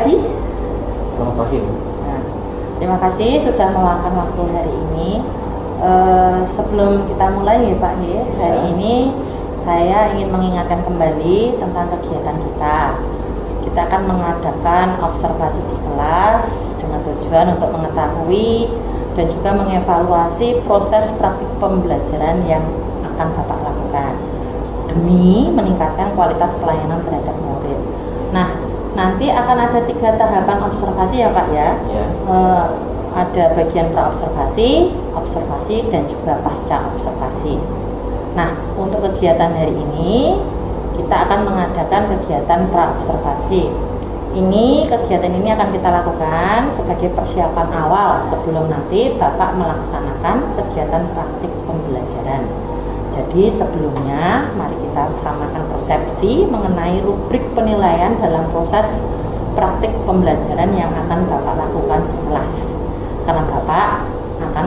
pagi. Selamat pagi. Nah, terima kasih sudah meluangkan waktu hari ini. Sebelum kita mulai ya Pak ya, hari ini saya ingin mengingatkan kembali tentang kegiatan kita. Kita akan mengadakan observasi di kelas dengan tujuan untuk mengetahui dan juga mengevaluasi proses praktik pembelajaran yang akan Bapak lakukan demi meningkatkan kualitas pelayanan terhadap murid. Nah, nanti akan ada 3 tahapan observasi ya Pak ya. Ada bagian pra-observasi, observasi, dan juga pasca observasi. Nah, untuk kegiatan hari ini kita akan mengadakan kegiatan pra-observasi. Kegiatan ini akan kita lakukan sebagai persiapan awal sebelum nanti Bapak melaksanakan kegiatan praktik pembelajaran. Jadi sebelumnya mari kita samakan persepsi mengenai rubrik penilaian dalam proses praktik pembelajaran yang akan Bapak lakukan di kelas. Karena Bapak akan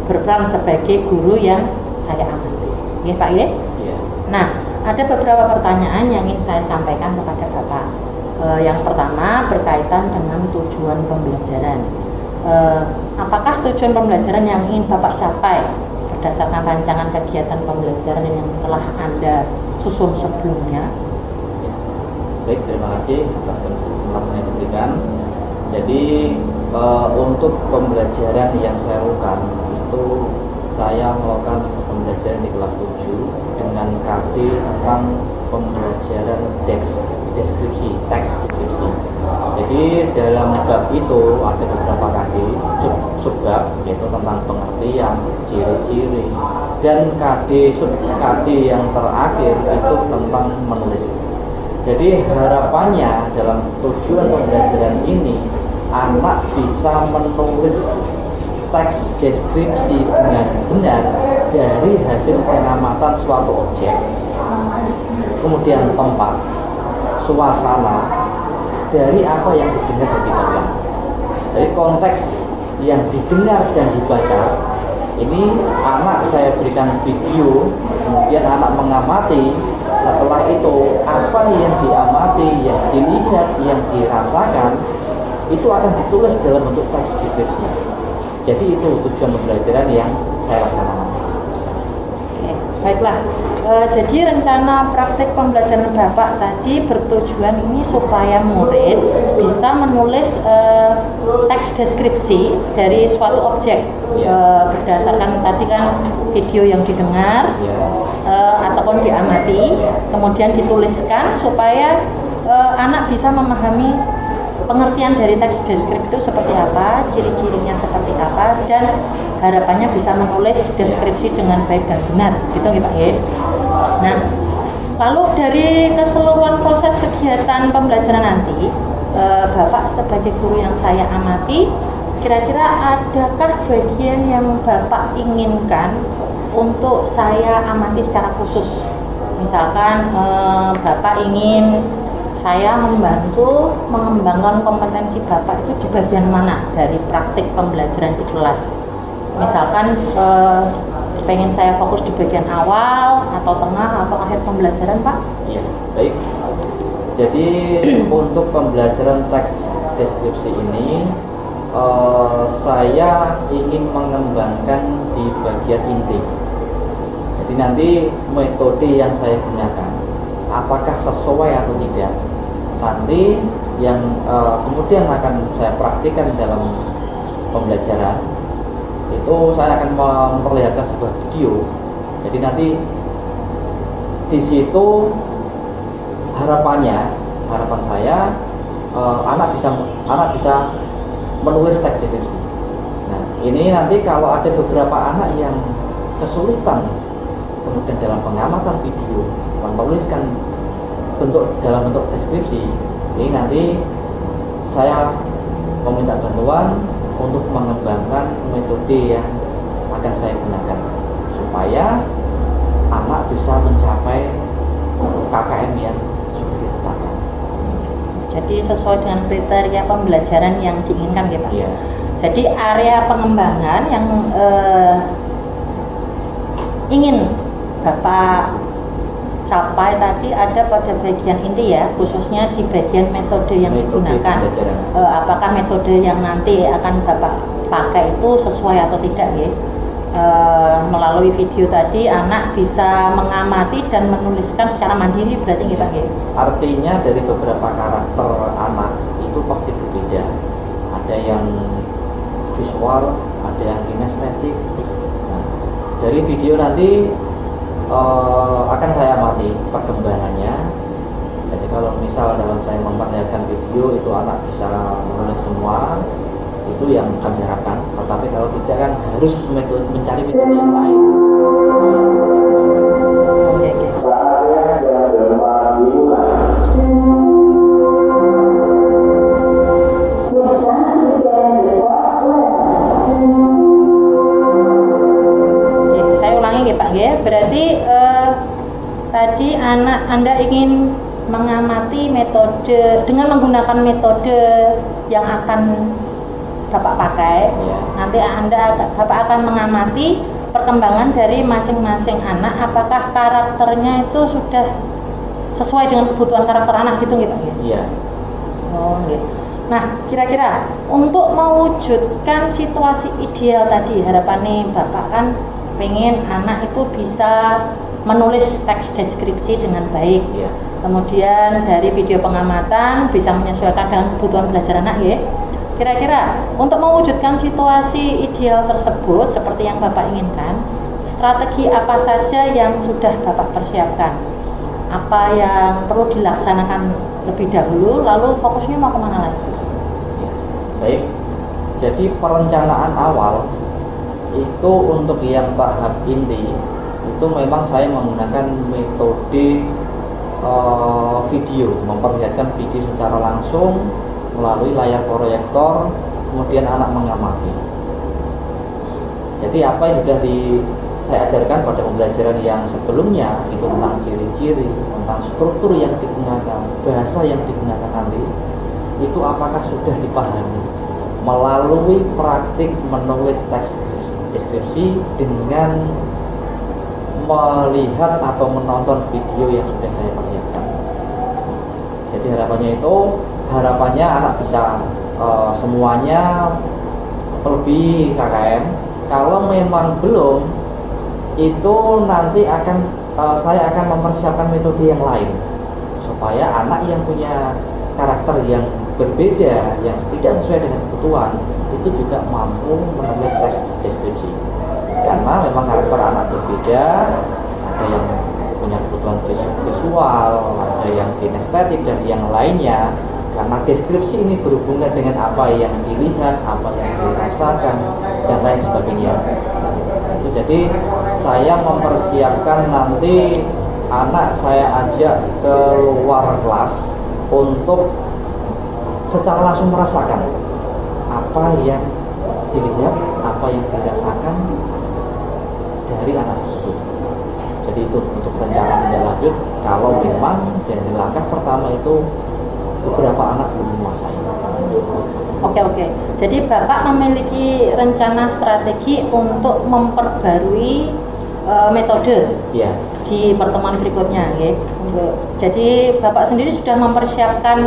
berperan sebagai guru yang saya amati. Ya Pak ya? Nah, ada beberapa pertanyaan yang ingin saya sampaikan kepada Bapak. Yang pertama berkaitan dengan tujuan pembelajaran. Apakah tujuan pembelajaran yang ingin Bapak capai berdasarkan rancangan kegiatan pembelajaran yang telah Anda susun sebelumnya? Baik, terima kasih atas kesempatan yang diberikan. Jadi untuk pembelajaran yang saya lakukan itu saya melakukan pembelajaran di kelas 7 dengan KD tentang pembelajaran deskripsi, teks deskripsi. Jadi dalam bab itu ada beberapa KD subbab, yaitu tentang pengertian, ciri-ciri, dan KD yang terakhir itu tentang menulis. Jadi harapannya dalam tujuan pembelajaran ini anak bisa menulis teks deskripsi dengan benar dari hasil pengamatan suatu objek, kemudian tempat, suasana, dari apa yang didengar dan dibaca. Dari konteks yang didengar dan dibaca ini anak saya berikan video, kemudian anak mengamati. Setelah itu apa yang diamati, yang dilihat, yang dirasakan itu akan ditulis dalam bentuk teks deskripsi. Jadi itu tujuan pembelajaran yang saya laksanakan. Baiklah, jadi rencana praktik pembelajaran Bapak tadi bertujuan ini supaya murid bisa menulis teks deskripsi dari suatu objek berdasarkan tadi kan video yang didengar ataupun diamati, kemudian dituliskan supaya anak bisa memahami pengertian dari teks deskripsi itu seperti apa, ciri-cirinya seperti apa, dan harapannya bisa menulis deskripsi dengan baik dan benar, gitu ya Pak ya. Nah, lalu dari keseluruhan proses kegiatan pembelajaran nanti, Bapak sebagai guru yang saya amati, kira-kira adakah bagian yang Bapak inginkan untuk saya amati secara khusus? Misalkan Bapak ingin saya membantu mengembangkan kompetensi Bapak itu di bagian mana dari praktik pembelajaran di kelas. Misalkan pengen saya fokus di bagian awal atau tengah atau akhir pembelajaran Pak? Ya, baik. Jadi untuk pembelajaran teks deskripsi ini saya ingin mengembangkan di bagian inti. Jadi nanti metode yang saya gunakan apakah sesuai atau tidak, nanti yang kemudian akan saya praktikkan dalam pembelajaran itu saya akan memperlihatkan sebuah video. Jadi nanti di situ harapan saya anak bisa menulis teks deskripsi. Nah, ini nanti kalau ada beberapa anak yang kesulitan kemudian dalam pengamatan video menuliskan dalam bentuk deskripsi, ini nanti saya meminta bantuan untuk mengembangkan metode yang akan saya gunakan supaya anak bisa mencapai KKM yang sudah ditetapkan. Jadi sesuai dengan kriteria pembelajaran yang diinginkan ya Pak? Iya. Jadi area pengembangan yang ingin Bapak capai tadi ada pada bagian inti ya, khususnya di bagian metode yang digunakan. Apakah metode yang nanti akan Bapak pakai itu sesuai atau tidak ya? Melalui video tadi anak bisa mengamati dan menuliskan secara mandiri berarti gitu ya? Artinya dari beberapa karakter anak itu pasti berbeda. Ada yang visual, ada yang kinestetik. Nah, dari video nanti akan saya amati perkembangannya. Jadi kalau misal dalam saya memperlihatkan video itu anak bisa menulis semua, itu yang kami harapkan. Tetapi kalau tidak kan harus mencari metode yang lain. Saya ulangi ya Pak ya. Berarti tadi anak Anda ingin mengamati metode dengan menggunakan metode yang akan Bapak pakai. Nanti Bapak akan mengamati perkembangan dari masing-masing anak, apakah karakternya itu sudah sesuai dengan kebutuhan karakter anak gitu Pak? Iya. Oh, gitu. Nah, kira-kira untuk mewujudkan situasi ideal tadi, harapannya Bapak kan pengen anak itu bisa menulis teks deskripsi dengan baik. Iya. Kemudian dari video pengamatan bisa menyesuaikan dengan kebutuhan belajar anak ya. Kira-kira untuk mewujudkan situasi ideal tersebut seperti yang Bapak inginkan, strategi apa saja yang sudah Bapak persiapkan? Apa yang perlu dilaksanakan lebih dahulu, lalu fokusnya mau kemana lagi? Baik, jadi perencanaan awal itu untuk yang tahap inti itu memang saya menggunakan metode video, memperlihatkan video secara langsung melalui layar proyektor, kemudian anak mengamati. Jadi apa yang sudah saya ajarkan pada pembelajaran yang sebelumnya itu tentang ciri-ciri, tentang struktur yang digunakan, bahasa yang digunakan nanti, itu apakah sudah dipahami melalui praktik menulis teks deskripsi dengan melihat atau menonton video yang sudah saya perlihatkan. Jadi harapannya anak bisa semuanya lebih KKM. Kalau memang belum, itu nanti saya akan mempersiapkan metode yang lain supaya anak yang punya karakter yang berbeda, yang tidak sesuai dengan kebutuhan, itu juga mampu menulis teks deskripsi. Karena memang karakter anak berbeda, ada yang punya kebutuhan visual, ada yang kinestetik dan yang lainnya. Karena deskripsi ini berhubungan dengan apa yang dilihat, apa yang dirasakan, dan lain sebagainya. Jadi saya mempersiapkan nanti anak saya ajak ke luar kelas untuk secara langsung merasakan apa yang dilihat, apa yang dirasakan dari anak tersebut. Jadi itu untuk rencana tindak lanjut. Kalau memang dari langkah pertama itu beberapa anak belum menguasai. Oke. Jadi Bapak memiliki rencana strategi untuk memperbarui metode di pertemuan berikutnya, ya. Jadi Bapak sendiri sudah mempersiapkan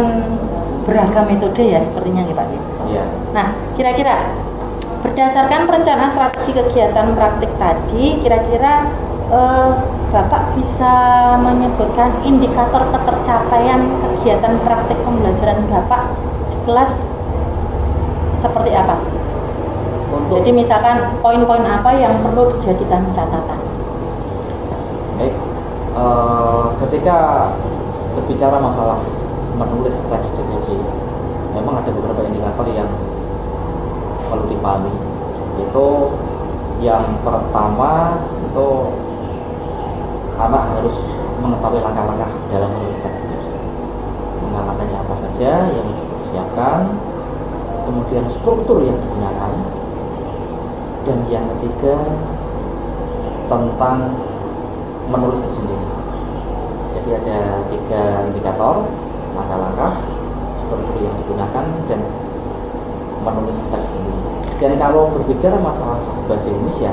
beragam metode ya, sepertinya, ya Pak. Iya. Nah, kira-kira berdasarkan perencanaan strategi kegiatan praktik tadi, kira-kira Bapak bisa menyebutkan indikator ketercapaian kegiatan praktik pembelajaran Bapak di kelas seperti apa? Jadi misalkan poin-poin apa yang perlu dijadikan catatan? Baik, ketika berbicara masalah menulis teks deskripsi, memang ada beberapa indikator yang perlu dipahami. Itu yang pertama itu anak harus mengetahui langkah-langkah dalam menulis teks deskripsi. Langkah-langkahnya apa saja yang dipersiapkan, kemudian struktur yang digunakan, dan yang ketiga tentang menulis itu sendiri. Jadi ada 3 indikator, langkah-langkah, struktur yang digunakan, dan menulis teks sendiri. Dan kalau berbicara masalah bahasa Indonesia,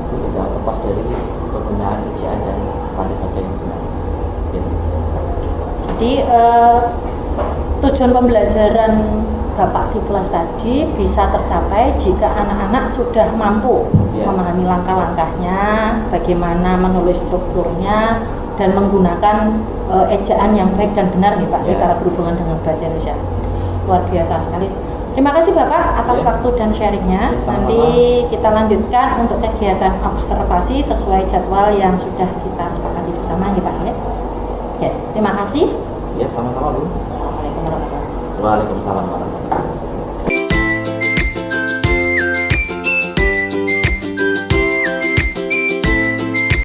itu tidak lepas dari penggunaan ejaan dan tanda baca yang benar. Gitu. Jadi tujuan pembelajaran Bapak di kelas tadi bisa tercapai jika anak-anak sudah mampu memahami langkah-langkahnya, bagaimana menulis strukturnya, dan menggunakan ejaan yang baik dan benar nih Pak, cara berhubungan dengan bahasa Indonesia. Luar biasa sekali. Terima kasih Bapak atas waktu dan sharingnya. Nanti kita lanjutkan untuk kegiatan observasi sesuai jadwal yang sudah kita sepakati bersama nih Pak. Ya, terima kasih. Ya, sama-sama Bu. Assalamualaikum warahmatullahi wabarakatuh. Waalaikumsalam warahmatullahi wabarakatuh.